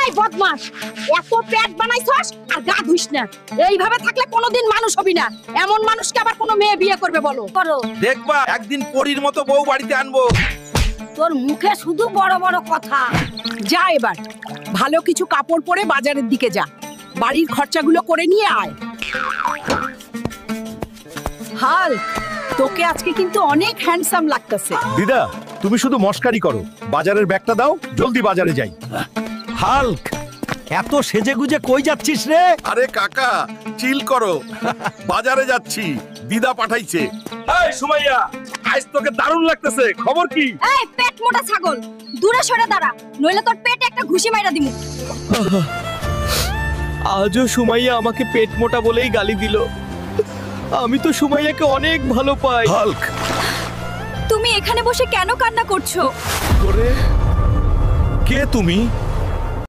এই বদমাস, এত পেট বানাইছস আর গা ধুইস না। এইভাবে থাকলে কোনোদিন মানুষ হবি না। এমন মানুষকে আবার কোনো মেয়ে বিয়ে করবে বলো? করো। দেখবা একদিন পরীর মতো বউ বাড়িতে আনবো। তোর মুখে শুধু বড় বড় কথা। যা এবার ভালো কিছু কাপড় পরে বাজারের দিকে যা, বাড়ির খরচাগুলো করে নিয়ে আয়। হাল, তোকে আজকে কিন্তু অনেক হ্যান্ডসাম লাগতেছে। দিদা, তুমি শুধু মস্কারি করো। বাজারের ব্যাগটা দাও, জলদি বাজারে যাই। হাল্ক, এত সেজেগুজে কই যাচ্ছিস রে? আরে কাকা চিল করো, বাজারে যাচ্ছি, দিদা পাঠাইছে। এই সুমাইয়া, আজ তোকে দারুণ লাগতেছে, খবর কি? এই পেট মোটা ছাগল, দূরে সরে দাঁড়া, নইলে তোর পেটে একটা ঘুষি মাইরা দিমু। আজও সুমাইয়া আমাকে পেট মোটা বলেই গালি দিল। আমি তো সুমাইয়াকে অনেক ভালো পাই। হাল্ক, তুমি এখানে বসে কেন কান্না করছো? কে তুমি?